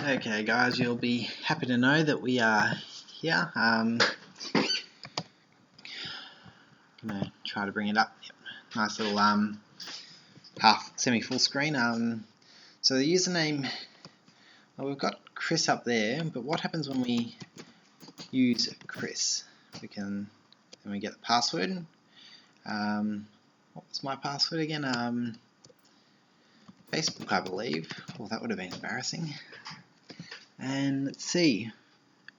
Okay guys, you'll be happy to know that we are here. Gonna try to bring it up. Yep. Nice little half semi-full screen. So the username, well, we've got Chris up there, but what happens when we use Chris? Then we get the password. What was my password again? Facebook, I believe. Well, that would have been embarrassing. And let's see.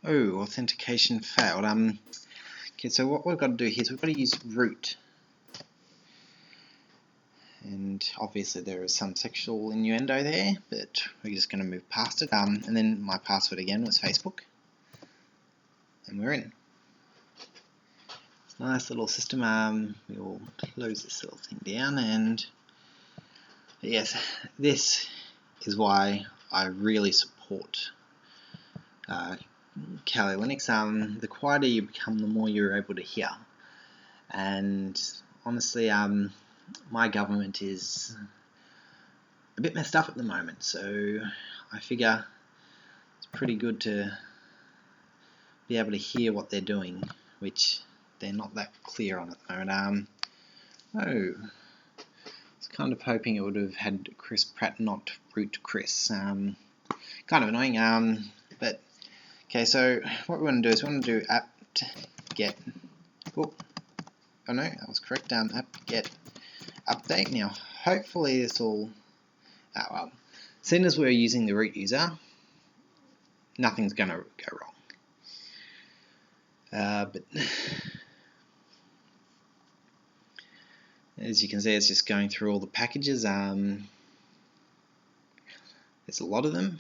Oh, authentication failed. Okay, so what we've got to do here is we've got to use root. And obviously there is some sexual innuendo there, but we're just going to move past it. And then my password again was Facebook. And we're in. It's a nice little system. We will close this little thing down, and yes, this is why I really support Kali Linux. The quieter you become, the more you're able to hear. And honestly, my government is a bit messed up at the moment, so I figure it's pretty good to be able to hear what they're doing, which they're not that clear on at the moment. I was kind of hoping it would have had Chris Pratt, not root Chris. Kind of annoying. But okay, so what we want to do is we want to do apt get. Oh no, that was correct. Apt get update. Now, hopefully this will. Well, seeing as we're using the root user, nothing's going to go wrong. But as you can see, it's just going through all the packages. There's a lot of them.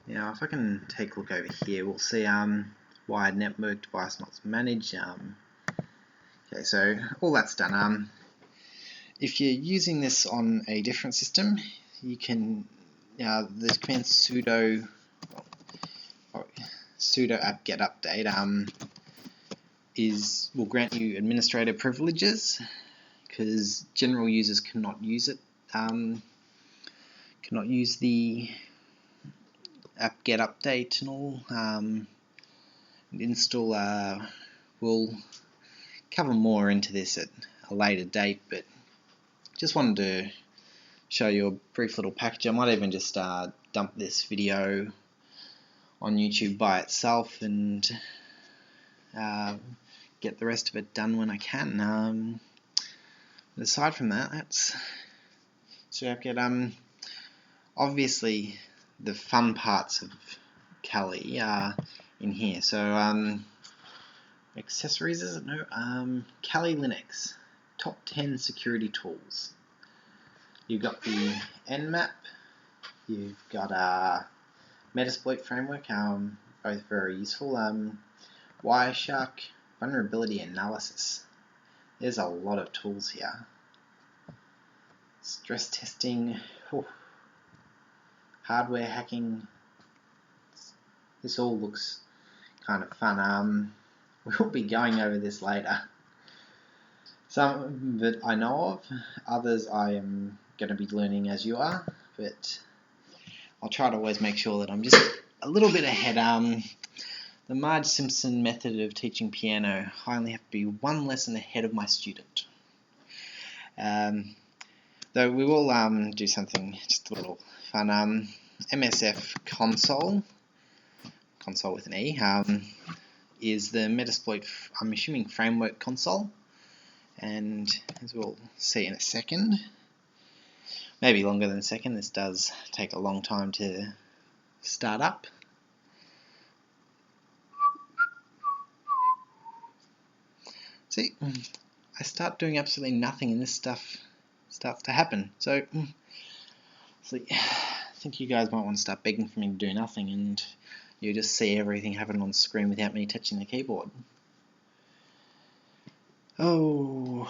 Now, if I can take a look over here, we'll see wired network device not managed. Okay, so all that's done. If you're using this on a different system, you can the command sudo apt get update will grant you administrator privileges, because general users cannot use it. Cannot use the apt get update and all. Install we'll cover more into this at a later date, but just wanted to show you a brief little package. I might even just dump this video on YouTube by itself and get the rest of it done when I can. But aside from that, that's so I get obviously the fun parts of Kali are in here. So accessories, is it? No. Kali Linux top 10 security tools. You've got the Nmap. You've got Metasploit framework. Both very useful. Wireshark vulnerability analysis. There's a lot of tools here. Stress testing. Hardware hacking. This all looks kind of fun. We'll be going over this later. Some that I know of, others I am going to be learning as you are, but I'll try to always make sure that I'm just a little bit ahead. The Marge Simpson method of teaching piano, I only have to be one lesson ahead of my student. Though we will do something just a little fun. MSF console with an E, is the Metasploit, I'm assuming, framework console. And as we'll see in a second, maybe longer than a second, this does take a long time to start up. See, I start doing absolutely nothing and this stuff starts to happen. So I think you guys might want to start begging for me to do nothing, and you just see everything happen on the screen without me touching the keyboard. Oh,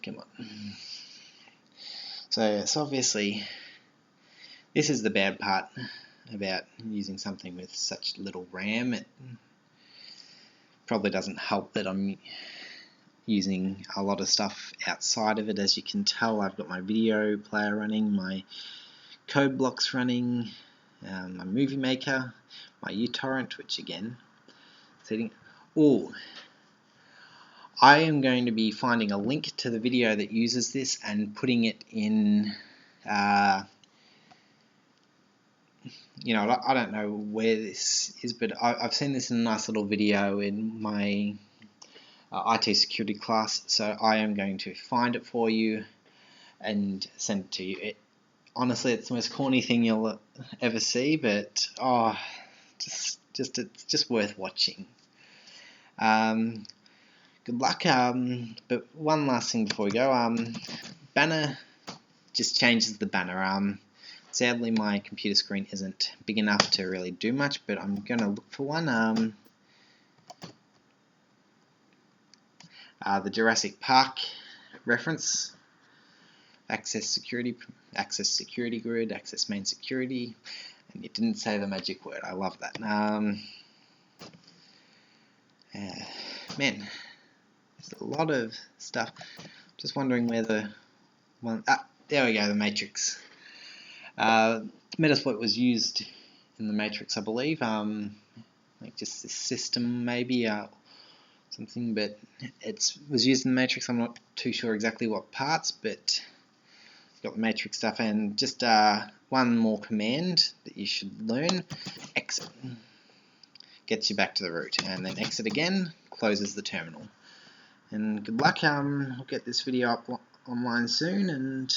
come on. So obviously, this is the bad part about using something with such little RAM. It probably doesn't help that I'm using a lot of stuff outside of it. As you can tell, I've got my video player running, my code blocks running, my movie maker, my uTorrent, which again, setting. Oh, I am going to be finding a link to the video that uses this and putting it in. You know, I don't know where this is, but I've seen this in a nice little video in my IT security class, so I am going to find it for you and send it to you. Honestly, it's the most corny thing you'll ever see, but it's just worth watching. Good luck. But one last thing before we go. Banner just changes the banner. Sadly, my computer screen isn't big enough to really do much, but I'm going to look for one. The Jurassic Park reference, access security grid, access main security, and it didn't say the magic word. I love that. Man, there's a lot of stuff. Just wondering where the one. There we go. The Matrix. Metasploit was used in the Matrix, I believe. Like just this system, maybe. Something, but it was used in the Matrix. I'm not too sure exactly what parts, but it's got the Matrix stuff. And just one more command that you should learn: exit gets you back to the root, and then exit again closes the terminal. And good luck. I'll get this video up online soon, and